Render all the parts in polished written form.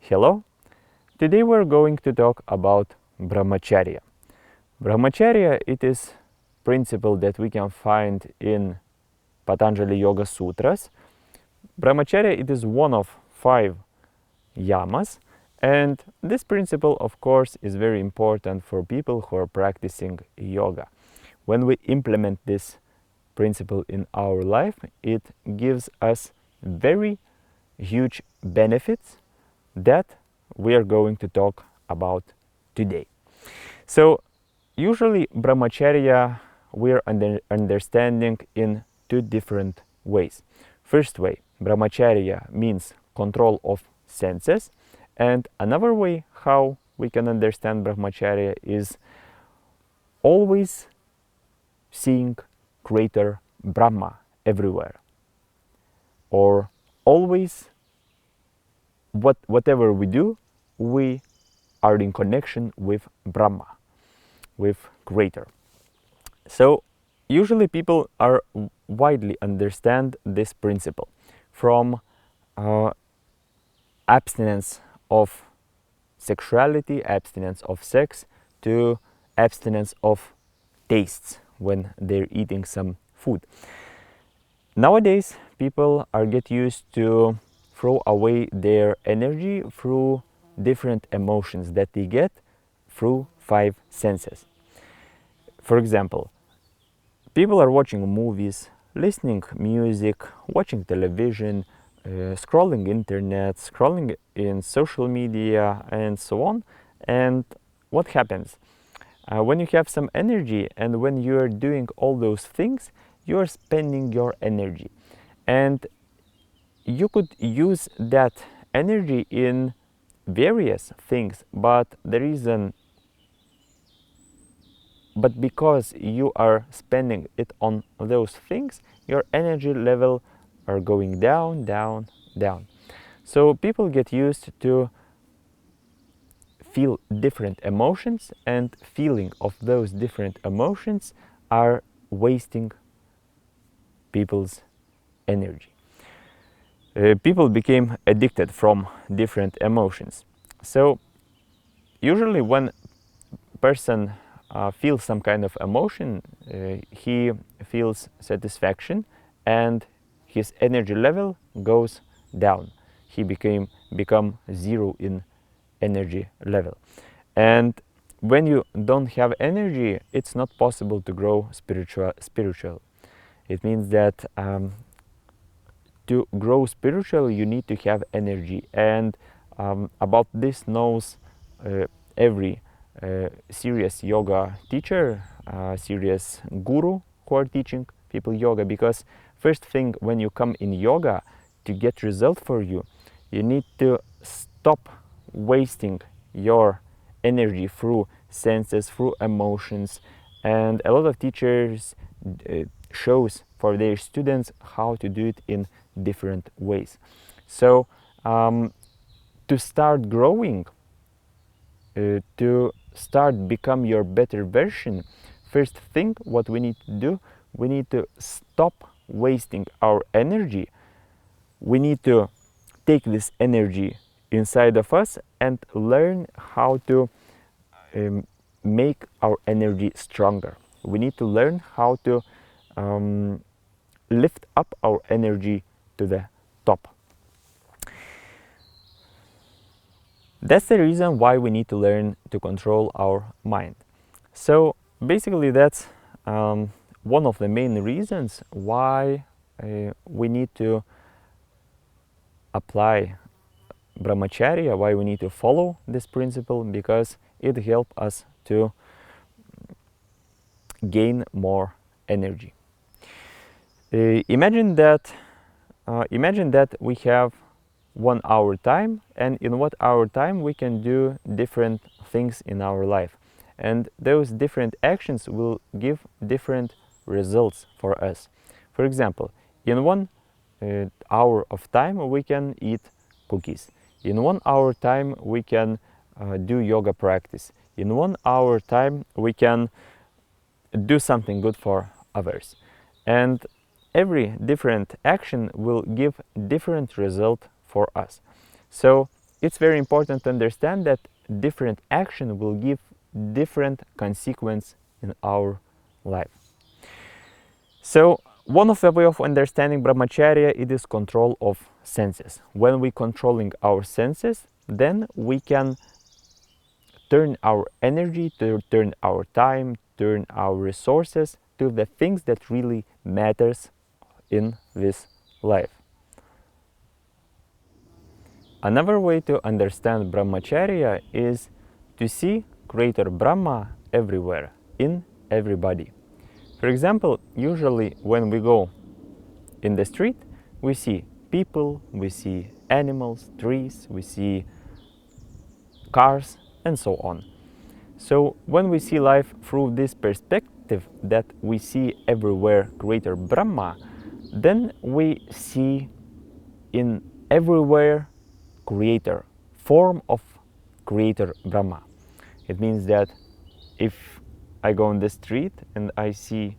Hello, today we're going to talk about Brahmacharya. Brahmacharya, it is principle that we can find in Patanjali Yoga Sutras. Brahmacharya, it is one of 5 Yamas, and this principle, of course, is very important for people who are practicing yoga. When we implement this principle in our life, it gives us very huge benefits that we are going to talk about today. So usually Brahmacharya we are understanding in 2 different ways. First way, Brahmacharya means control of senses, and another way how we can understand Brahmacharya is always seeing Creator Brahma everywhere, or always whatever we do, we are in connection with Brahma, with Creator. So usually people are widely understand this principle from abstinence of sexuality, abstinence of sex, to abstinence of tastes when they're eating some food. Nowadays people are get used to throw away their energy through different emotions that they get through 5 senses. For example, people are watching movies, listening music, watching television, scrolling internet, scrolling in social media, and so on. And what happens? When you have some energy and when you are doing all those things, you are spending your energy. And you could use that energy in various things, but because you are spending it on those things, your energy level are going down, down, down. So people get used to feel different emotions, and feeling of those different emotions are wasting people's energy. People became addicted from different emotions. So usually when person feels some kind of emotion, he feels satisfaction and his energy level goes down. He become 0 in energy level. And when you don't have energy, it's not possible to grow spiritual. It means that to grow spiritual, you need to have energy, and about this knows every serious yoga teacher, serious guru who are teaching people yoga. Because first thing, when you come in yoga, to get result for you, you need to stop wasting your energy through senses, through emotions. And a lot of teachers shows for their students how to do it in different ways. So to start growing, to start become your better version, first thing what we need to do, we need to stop wasting our energy. We need to take this energy inside of us and learn how to make our energy stronger. We need to learn how to lift up our energy to the top. That's the reason why we need to learn to control our mind. So basically that's one of the main reasons why we need to apply Brahmacharya, why we need to follow this principle, because it helps us to gain more energy. Imagine that we have 1 hour time, and in 1 hour time we can do different things in our life, and those different actions will give different results for us. For example, in 1 hour of time we can eat cookies. In 1 hour time we can do yoga practice. In 1 hour time we can do something good for others. And every different action will give different result for us. So it's very important to understand that different action will give different consequence in our life. So one of the way of understanding Brahmacharya, it is control of senses. When we controlling our senses, then we can turn our energy, to turn our time, turn our resources to the things that really matters in this life. Another way to understand Brahmacharya is to see Creator Brahma everywhere, in everybody. For example, usually when we go in the street, we see people, we see animals, trees, we see cars, and so on. So when we see life through this perspective that we see everywhere Creator Brahma, then we see in everywhere Creator, form of Creator Brahma. It means that if I go on the street and I see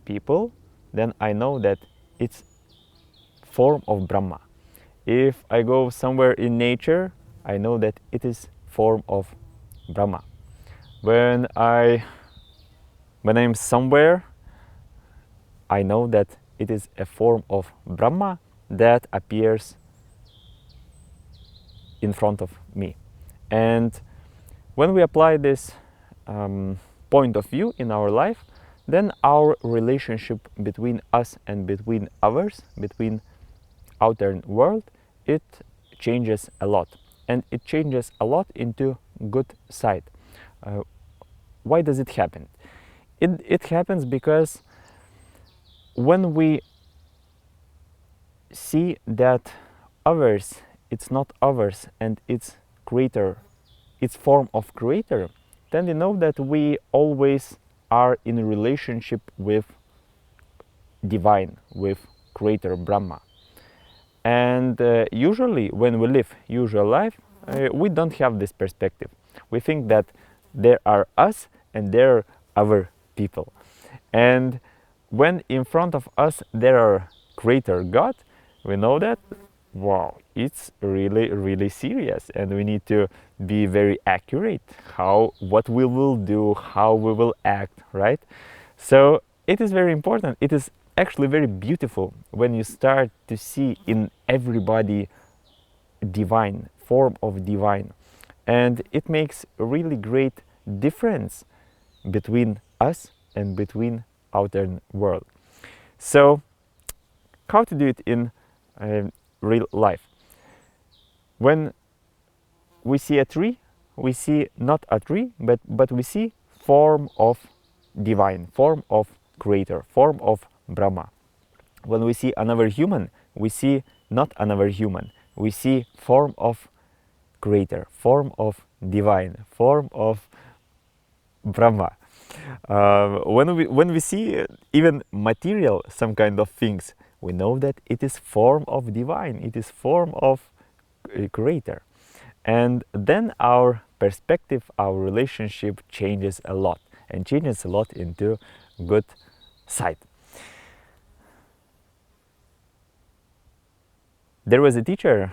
people, then I know that it's form of Brahma. If I go somewhere in nature, I know that it is form of Brahma. When I'm somewhere, I know that it is a form of Brahma that appears in front of me. And when we apply this point of view in our life, then our relationship between us and between others, between outer world, it changes a lot. And it changes a lot into good side. Why does it happen? It happens because when we see that others, it's not others and it's Creator, it's form of Creator, then we know that we always are in a relationship with Divine, with Creator Brahma. And usually when we live usual life, we don't have this perspective. We think that there are us and there are other people. And when in front of us there are Creator God, we know that, wow, it's really serious, and we need to be very accurate what we will do, how we will act, right? So it is very important. It is actually very beautiful when you start to see in everybody divine, form of divine, and it makes a really great difference between us and between outer world. So how to do it in real life? When we see a tree, we see not a tree, but we see form of divine, form of Creator, form of Brahma. When we see another human, we see not another human, we see form of Creator, form of divine, form of Brahma. When we see even material, some kind of things, we know that it is form of divine, it is form of Creator. And then our perspective, our relationship changes a lot, and changes a lot into good side. There was a teacher,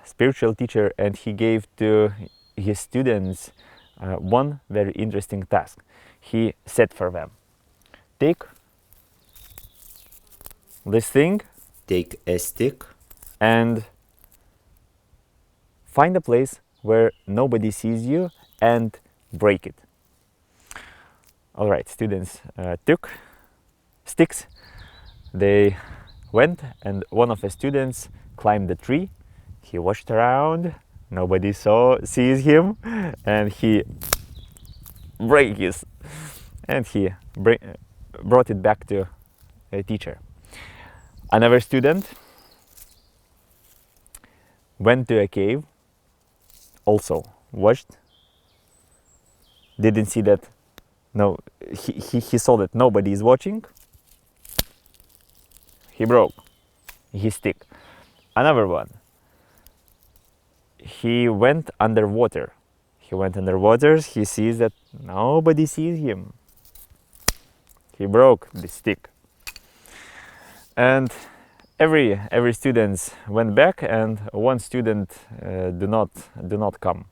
spiritual teacher, and he gave to his students one very interesting task. He said for them, take this thing, take a stick, and find a place where nobody sees you and break it. All right, students took sticks. They went, and one of the students climbed the tree. He watched around, nobody sees him, and he break his, and he brought it back to the teacher. Another student went to a cave, also watched, didn't see that, no, he saw that nobody is watching. He broke his stick. Another one, he went underwater. He sees that nobody sees him. He broke the stick. And every student went back, and one student do not come.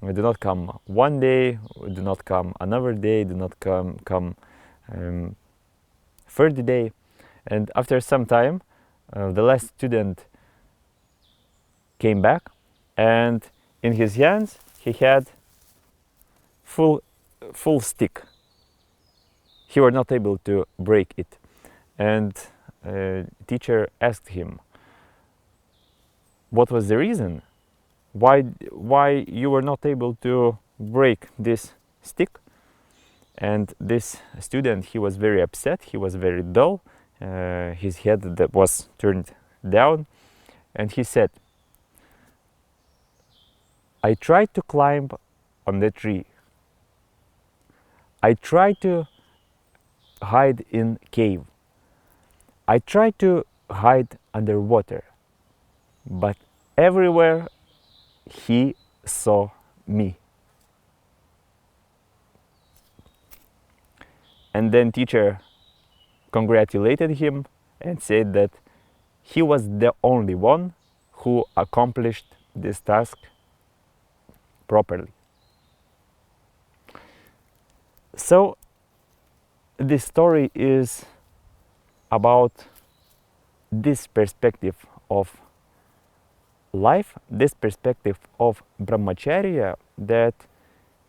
Do not come one day, do not come another day, do not come third day, and after some time, the last student came back, and in his hands he had full stick. He was not able to break it, and teacher asked him, what was the reason? Why you were not able to break this stick? And this student, he was very upset, he was very dull, his head that was turned down, and he said, I tried to climb on the tree. I tried to hide in cave. I tried to hide underwater, but everywhere he saw me. And then teacher congratulated him and said that he was the only one who accomplished this task properly. So this story is about this perspective of life, this perspective of Brahmacharya, that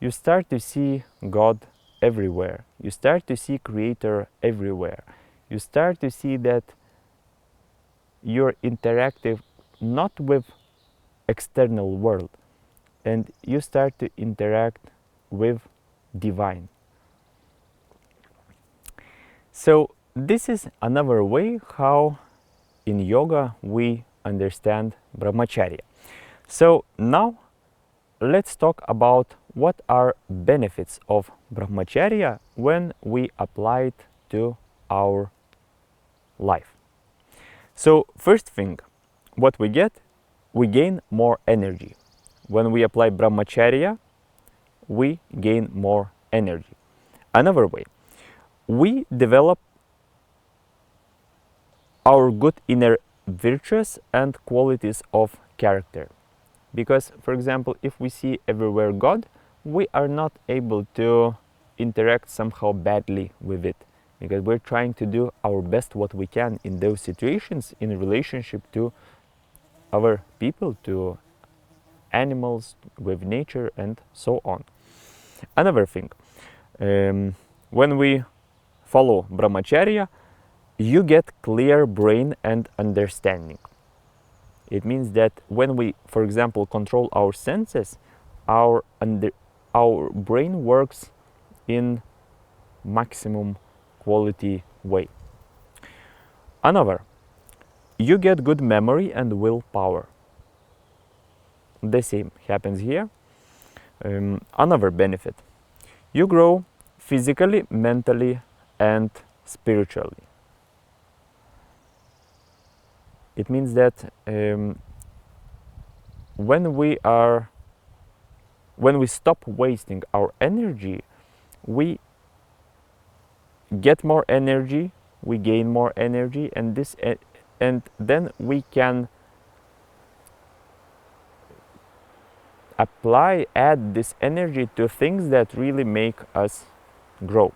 you start to see God everywhere. You start to see Creator everywhere. You start to see that you're interactive not with external world, and you start to interact with divine. So this is another way how in yoga we understand Brahmacharya. So now let's talk about what are benefits of Brahmacharya when we apply it to our life. So first thing, what we get, we gain more energy. When we apply Brahmacharya, we gain more energy. Another way, we develop our good inner virtues and qualities of character. Because, for example, if we see everywhere God, we are not able to interact somehow badly with it, because we're trying to do our best what we can in those situations in relationship to other people, to animals, with nature, and so on. Another thing, when we follow Brahmacharya, you get clear brain and understanding. It means that when we, for example, control our senses, our brain works in maximum quality way. Another, you get good memory and willpower. The same happens here. Another benefit, you grow physically, mentally, and spiritually. It means that when we stop wasting our energy, we get more energy, we gain more energy, and then we can add this energy to things that really make us grow.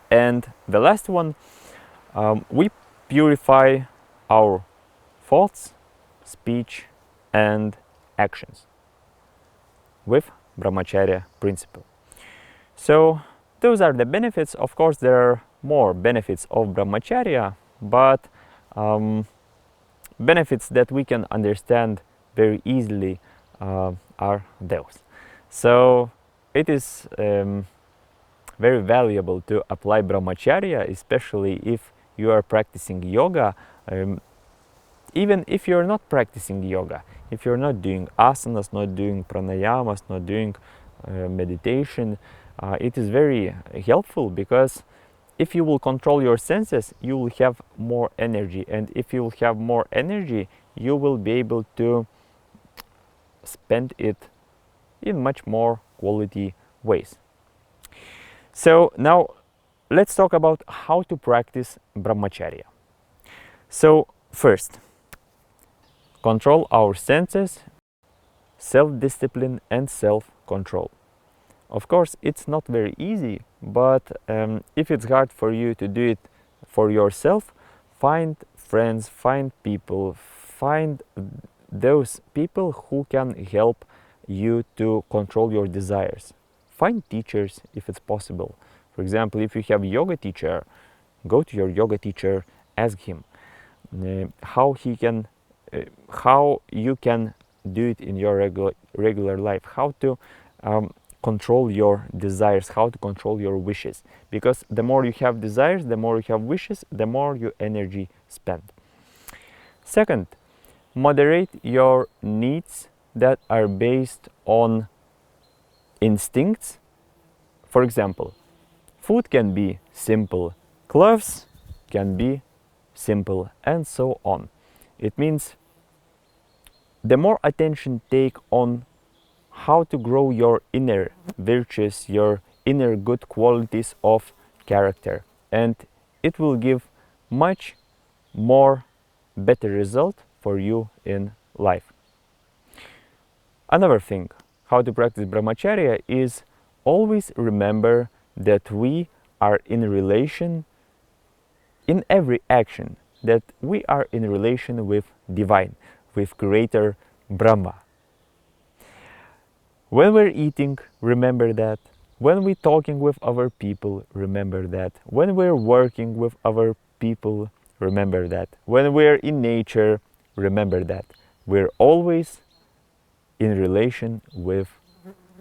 And the last one, we purify our thoughts, speech, and actions with Brahmacharya principle. So those are the benefits. Of course, there are more benefits of Brahmacharya, but benefits that we can understand very easily are those. So it is very valuable to apply Brahmacharya, especially if you are practicing yoga. Even if you're not practicing yoga, if you're not doing asanas, not doing pranayamas, not doing meditation, it is very helpful, because if you will control your senses, you will have more energy, and if you will have more energy, you will be able to spend it in much more quality ways. So now let's talk about how to practice Brahmacharya. So first, control our senses, self-discipline and self-control. Of course, it's not very easy, but if it's hard for you to do it for yourself, find friends, find people, find those people who can help you to control your desires. Find teachers if it's possible. For example, if you have a yoga teacher, go to your yoga teacher, ask him how you can do it in your regular life, how to control your desires, how to control your wishes. Because the more you have desires, the more you have wishes, the more your energy spent. Second, moderate your needs that are based on instincts. For example, food can be simple, clothes can be simple, and so on. It means the more attention take on how to grow your inner virtues, your inner good qualities of character, and it will give much more better result for you in life. Another thing, how to practice Brahmacharya is always remember that we are in relation in every action, that we are in relation with Divine, with Creator Brahma. When we're eating, remember that. When we're talking with other people, remember that. When we're working with other people, remember that. When we're in nature, remember that. We're always in relation with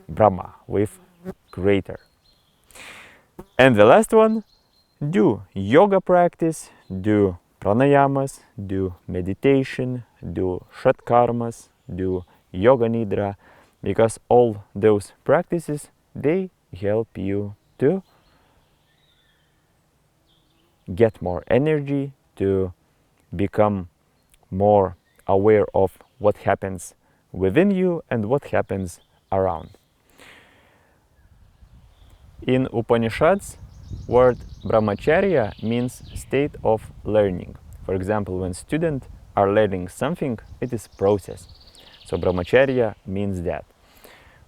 Brahma, with Creator. And the last one, do yoga practice, do pranayamas, do meditation, do shatkarmas, do yoga nidra, because all those practices, they help you to get more energy, to become more aware of what happens within you and what happens around. In Upanishads, word Brahmacharya means state of learning. For example, when students are learning something, it is process. So Brahmacharya means that.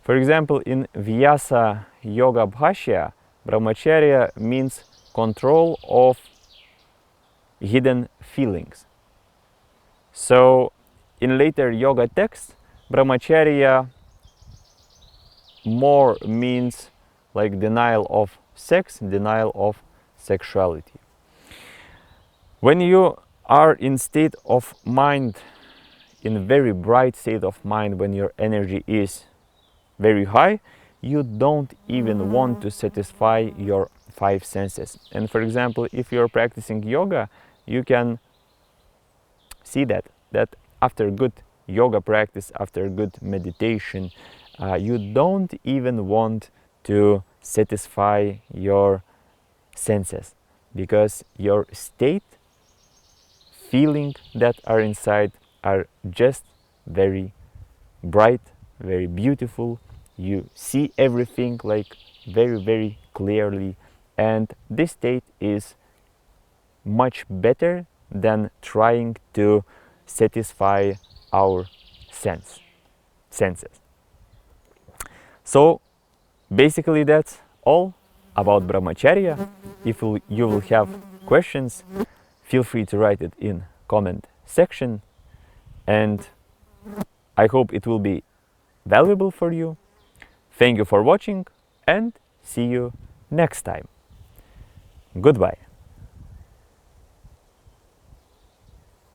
For example, in Vyasa Yoga Bhashya, Brahmacharya means control of hidden feelings. So in later yoga texts, Brahmacharya more means like denial of sex, denial of sexuality. When you are in state of mind, in very bright state of mind, when your energy is very high, you don't even want to satisfy your five senses. And for example, if you're practicing yoga, you can see that after good yoga practice, after good meditation, you don't even want to satisfy your senses, because your state, feeling that are inside are just very bright, very beautiful. You see everything like very clearly, and this state is much better than trying to satisfy our senses. So basically that's all about Brahmacharya. If you will have questions, feel free to write it in comment section, and I hope it will be valuable for you. Thank you for watching, and see you next time. Goodbye.